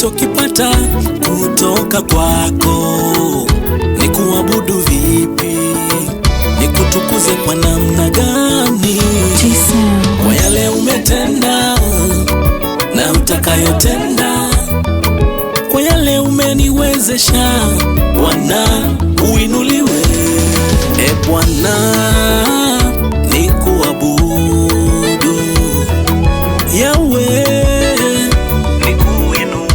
nilichokipata kutoka kwako. Nikuabudu vipi, nikutukuze kwa namna gani? Kwa yale umetenda na utakayotenda, kwa yale umeniwezesha Bwana, uinuliwe. Bwana, nikuabudu Yahweh, nikuinue.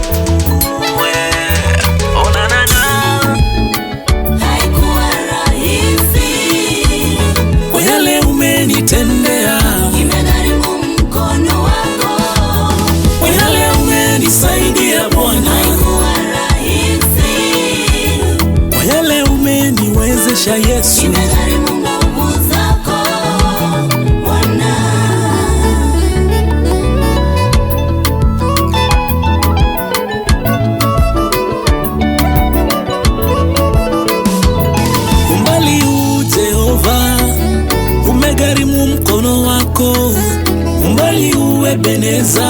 Haikuwa rahisi Kwa yale umenitendea, imegharimu mkono wako. kwa yale umenisaidia Bwana, Haikuwa rahisi, kwa yale umeniwezesha Yesu. imegharimu nguvu zako Bwana. Umbali Jehova, umegharimu mkono wako. Umbali Ebeneza,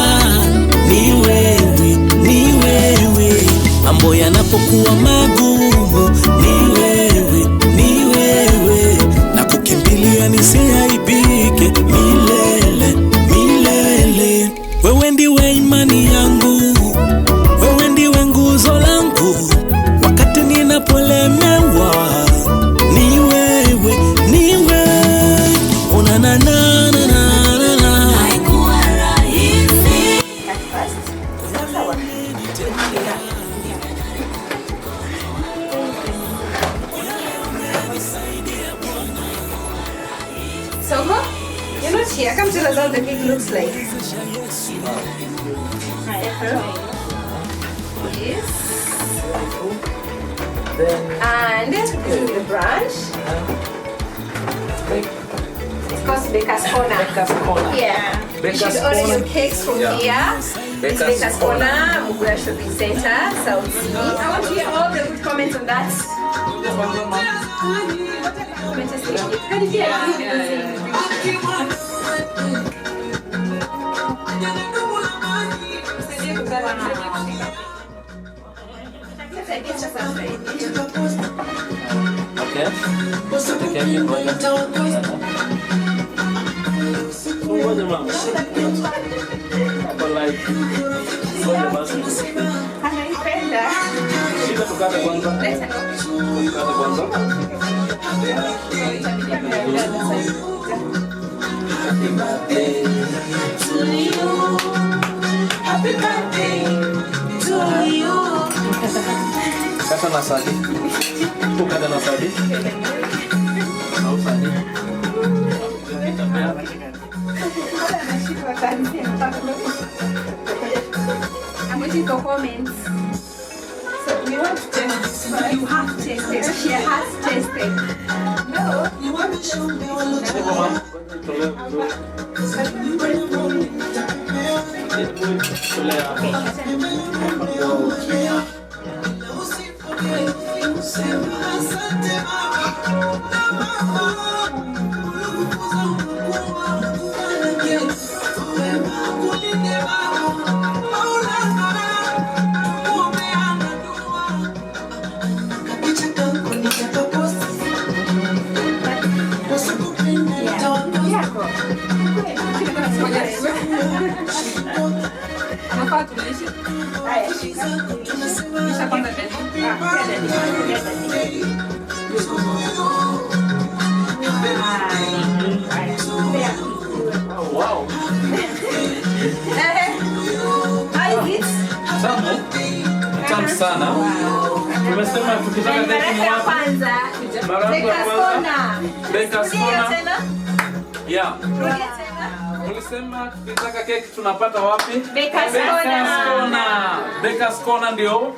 ni wewe, ni wewe. Mambo yanapokuwa magumu, ni wewe, ni wewe. Na kukimbilia nisiaibike milele, milele. Wewe ndiwe imani yangu, wewe ndiwe nguzo langu wakati ninapolemewa. Ni wewe, ni wewe. Una na na na na na. Haikuwa rahisi. Soho, you're not here. Come tell us how the cake looks like. Yes. And this is the branch. It's called Baker's Corner. Yeah. You should order your cakes from here. It's Baker's Corner, Mugura Shopping Center, South Sea. I want to hear all the good comments on that. Kata nasadi. Kata nasadi. Mau sadi. I'm waiting for comments. So we want to test this, but you have tasted. She has tasted. No, you want to show me Wow. Tamu sana. Tumesema tukitaka keki kwanza. Baker's Corner. Baker's Corner. Tena? Yeah. Rudia tena. Ulisema tukitaka keki tunapata wapi? Baker's Corner. Baker's Corner ndio.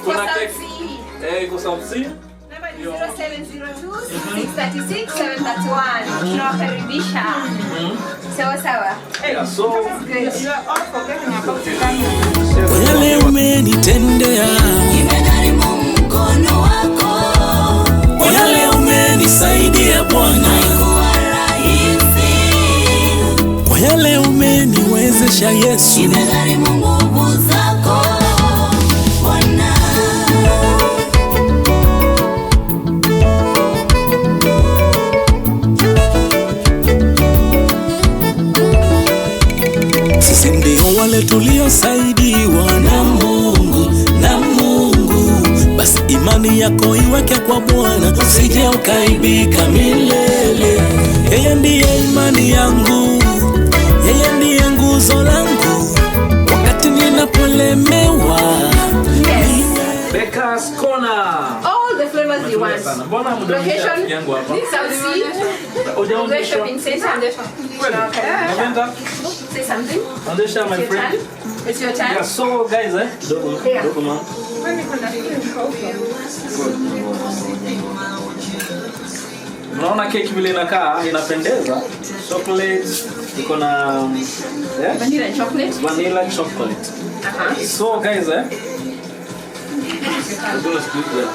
Kuna South keki. Sea. Iko South Sea. Number ni 0702 636 731. Tunawakaribisha. Sawa sawa. Yeah, so Good. Kwa yale umenitendea, Imegharimu mkono wako. kwa yale umenisaidia Bwana, Haikuwa rahisi, kwa yale umeniwezesha Yesu. imegharimu nguvu zako wale tuliosaidiwa na Mungu, basi imani yako iweke kwa Bwana, usije ukaibika milele. Yeye ndiye imani yangu, yeye ndiye nguzo langu wakati ninapolemewa. Becca's Corner. All the flavors you want. Location, South Sea, Mugwe Shopping Center. Say something. It's your turn. It's your turn. Yeah, so guys, dogo man. Unaona keki vile inakaa, inapendeza. Chocolate, iko na Vanilla chocolate. Vanilla chocolate. So guys, we're gonna split that.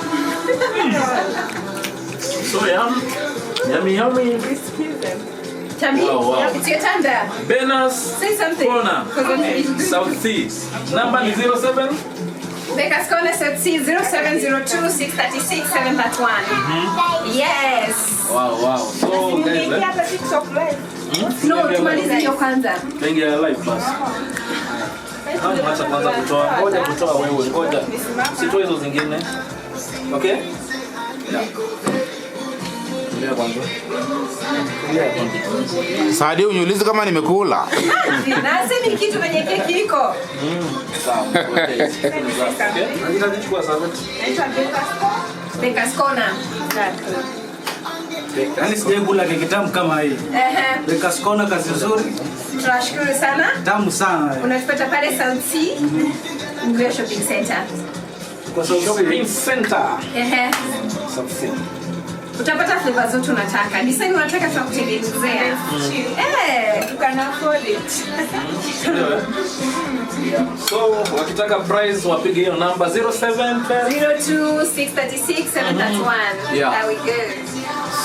So yummy. Tummy. Wow. It's your turn there. Benner's Say something. Corner, South Sea. Number is 07. Becca's Corner, South Sea, 0702 636 731. Yes. Wow. So guys, No, tumalize hiyo kwanza. tengia live bus. Acha kwanza kutoa. Ngoja wewe. Ngoja. Sitoe hizo zingine. Okay? Yeah. Ndio kwanza. Saadi uniulize kama nimekula. Nasema kitu kwenye keki iko. Sawa. Okay. Nitachukua sasa. Becca's Corner. Yaani sijaikula keki tamu kama hii. Becca's Corner kazi nzuri. Tunashukuru sana. Tamu sana. Unatupata pale South Sea, Mugwe Shopping Center. Kwa sababu Shopping center. South Sea. Utapata flavor zote unataka. Design unataka tunakutengenezea. You can afford it. So wakitaka price wapige hiyo namba 07 02 636 731. Yeah. There we go.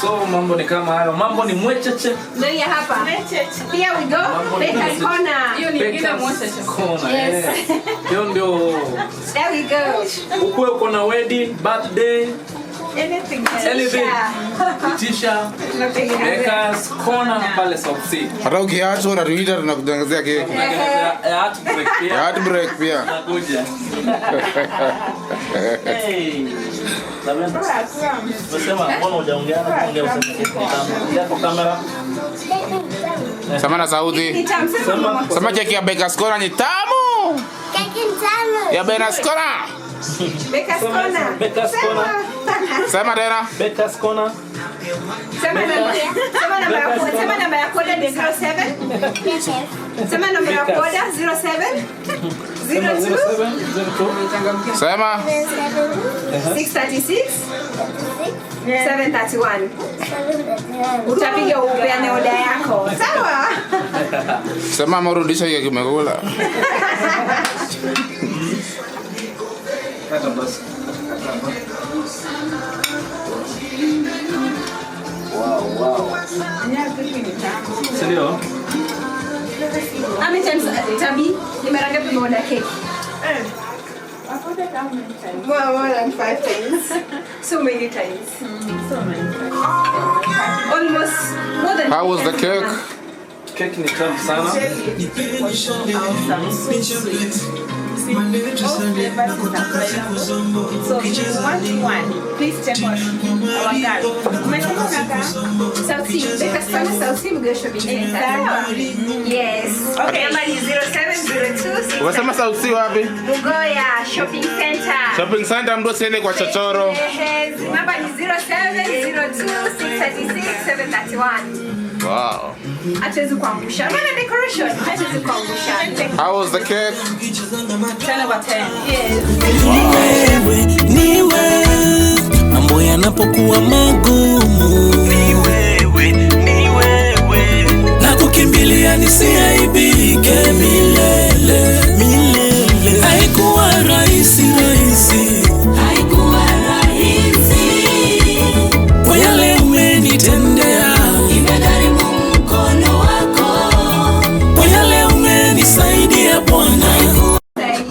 So mambo ni kama hayo. Mambo ni mwecheche. Ndio hapa. Here we go. Becca's Corner. Becca's Corner. Yes. Hiyo ndio There we go. ukue uko na wedding, birthday, anything. Itisha. Becca's Corner pale South Sea. Hata ukiachwa unatuita tunakutangazia keki. Heartbreak pia. Nakuja. Hey. Unasema mbona hujaongea na kuongea useme kwa kamera? Sema na sauti. Sema keki ya Becca's Corner ni tamu. Keki tamu. Ya Becca's Corner. Becca's Corner. Becca's Corner. Sema tena. Becca's Corner. Sema namba ya koda ni 07. Sema namba ya koda 07 02 Sema. 636 731. Utapiga upeane oda yako. Sawa? Sema mrudisha keki umekula. Kata basi. Wow. Sindio? How many times, Tabi, mara ngapi umeorder cake? More than 5 times. So many times. Almost more than. How was the cake? Cake ni tamu sana. So if you want one, please check on our card. South Sea, Becca's Corner, South Sea, Mugwe Shopping Center. Yes. Okay, number is 0702. Unasema South Sea wapi? Mugwe Shopping Center. Shopping center mdo siende kwa chochoro. Number is 0702 636 731. Wow. Hatuwezi kuangusha. Mana decoration, hatuwezi kuangusha. How was the cake? 10/10. Yes. Ni wewe mambo yanapokuwa magumu, ni wewe na kukimbilia nisiaibike milele. Haikuwa rahisi Haikuwa rahisi. kwa yale umenitendea, Imegharimu mkono wako. kwa yale umenisaidia Bwana. Like,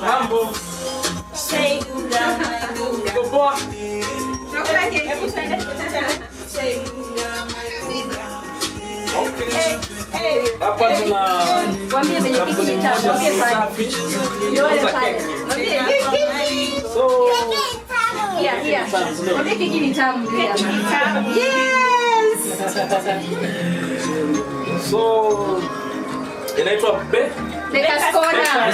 Mambo. Poa. Hapa tuna Mwambie mwenye kiti cha mwambie pale. Yule pale. so Yeah. Mwambie kiki ni tamu pia. Yes. so inaitwa Bekas Corner.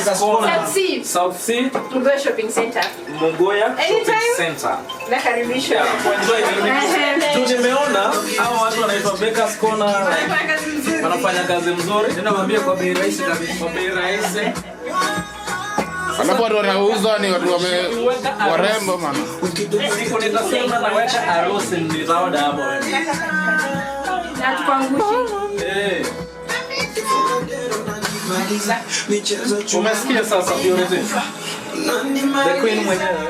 South Sea Mungoya Shopping Center. Mungoya Anytime. Shopping Center. Nakaribishwa. Kuenjoy tu. Nimeona hao watu wanaitwa Bekas Corner wanafanya kazi nzuri. Tena mwambie kwa bei rahisi kabisa. Kwa bei rahisi. Alafu watu wanauza ni watu warembo man. Siku nitasema naweka harusi nitaoda hapo. Na tupangushi. Umesikia sasa Fiorete? The Queen mwenyewe.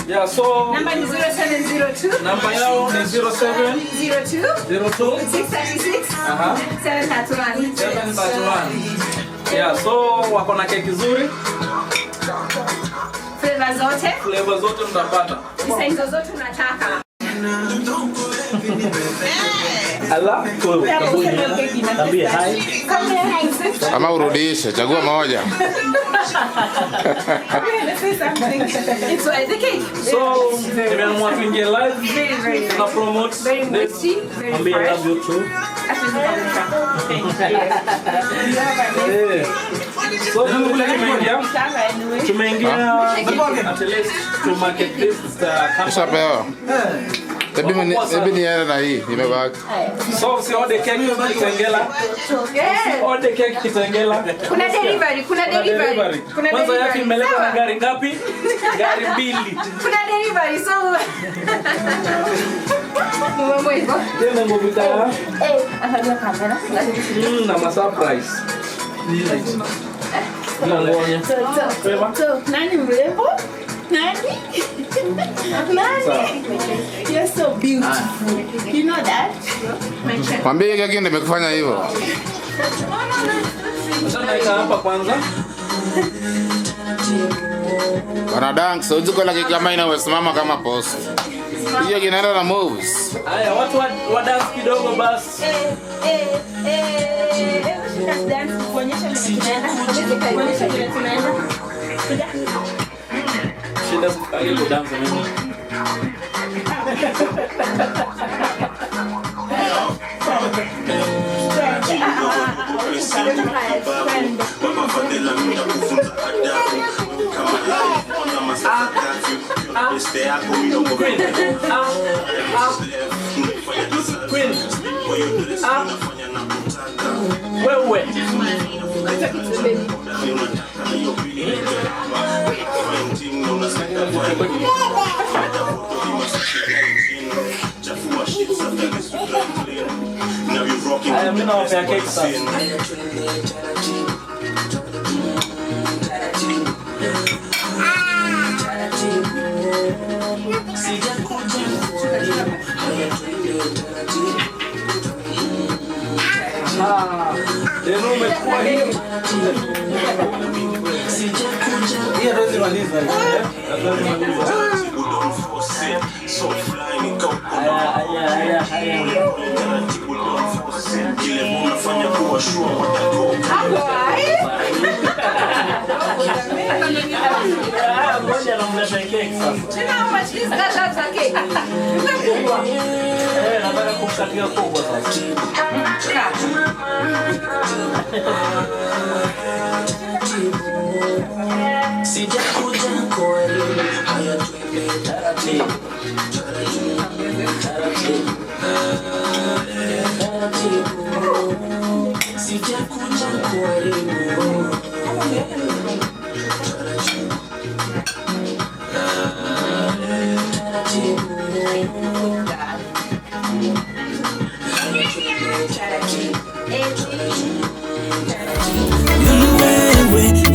Yeah, so Number ni 0702. namba yao ni 07 02 02 636 731. 731. Yeah, so wako na keki nzuri. Flavor zote mtapata. Design zote unataka. Ala, tambie hai. Ama urudishe, chagua moja. It's the cake. So, nimeamua tuingie live. Tuna promote this. Ambie love you too. So, tumeingia at least to market this Ushapewa. Ebi niende na hii, nimebaki. So, si order cake Kitengela. Order cake Kitengela. Kuna delivery. Kwanza yake imeletwa na gari ngapi? Gari 2. Kuna delivery so. Mwa hivyo. Tena mbona Angalia kamera. na ma surprise. Nani mrembo? Nani? You're so beautiful. You know that? Mwambie keki nimekufanya hivyo. Sasa hapa kwanza. Bana dance, ujuko la keki kama inawesimama kama post. Hiyo kinaenda na moves. Haya, watu wa dance kidogo basi. Dance kuonyesha vile tunaenda. Shida hiyo dance mimi. Wewe. Haya, mimi nawapea cake sasa. Leo umechukua hii. Hiyo ndio zinamaliza. Haya. Ngoja namleta cake sasa. Nataka kumkatia kubwa sasa. Sijakuja kwa elimu, haya tuende taratibu. Sijakuja kwa elimu.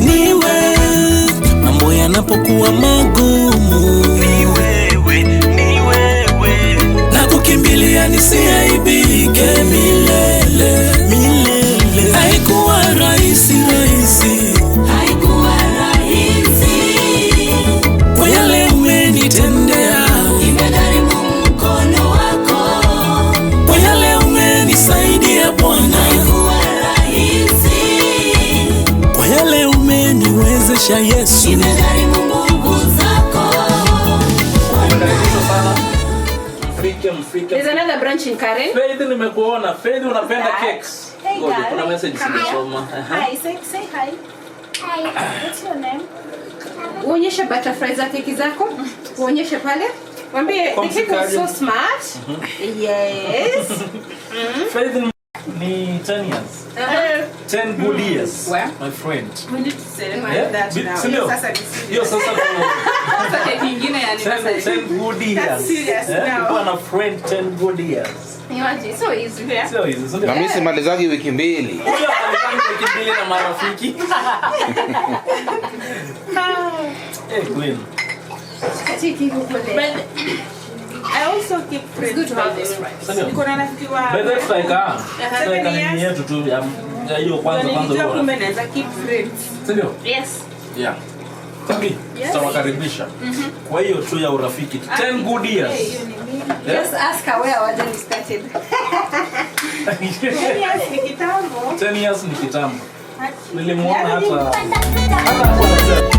Niwe mambo yanapokuwa magumu, ni wewe na kukimbilia nisiaibike. wake milele milele. Haikuwa rahisi haikuwa rahisi, kwa yale umenitendea, imegharimu mkono wako, kwa yale umenisaidia Bwana, haikuwa rahisi, kwa yale umeniwezesha Yesu, imegharimu nguvu zako. Mfike. There's another branch in Karen. Faith, nimekuona. Faith, unapenda cakes. Hey, Ngoja, guys. kuna message Come here. nimesoma. Hi, say hi. Hi. What's your name? Uonyeshe butterfly za keki zako. Uonyeshe pale. Mwambie the cake was so smart. Yes. Faith ni 10 years. 10 good years. Where? My friend. We need to celebrate Yeah? that Bit- now. sindio? Sasa ni serious. Hiyo sasa Sasa keki ingine ya anniversary. 10 good years. That's serious now. Kuwa na friend 10 good years. Imagine, so easy. Yeah. Sio hizo, sio? Na mimi simalizagi wiki mbili. Huyo alifanya wiki mbili na marafiki. Queen. Keki iko kule. But I also keep friends. It's good to have this right. Sindio? Niko na rafiki wa By the way, tutaika. Tutaika 7 nini years. yetu tu ya hiyo kwanza Nilijua bora. kumbe naweza keep friends. Sindio? Yes. Yeah. Tabi, tutawakaribisha. Kwa hiyo tu ya urafiki. 10 good years. Hey, hiyo ni mimi. Yeah. Just ask her where our journey started. Yes, ni kitambo. 10 years ni kitambo. Nilimuona Yaani hata nilipanda hapo anasema.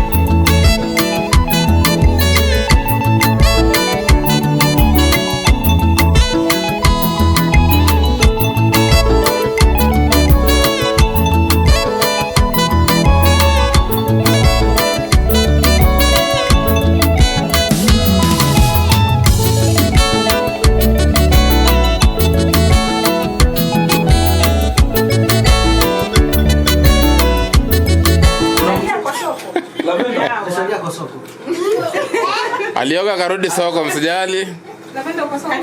Nishaingia kwa soko. Alioga karudi soko, msijali. Napenda uko sawa.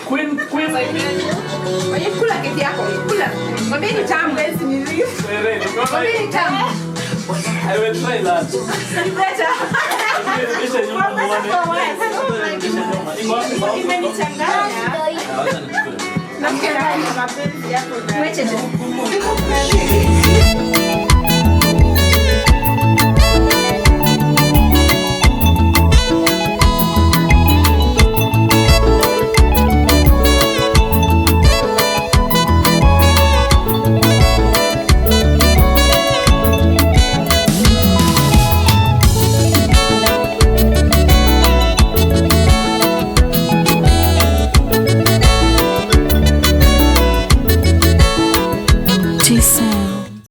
Queen. Wewe kula keki yako. Kula. Mwambie ni tamu. Mwambie ni tamu. I will try that. Better. Nisha nyuma muone. imenichanganya. Acha nichukue. Na mapenzi yako ndani. Weche tu.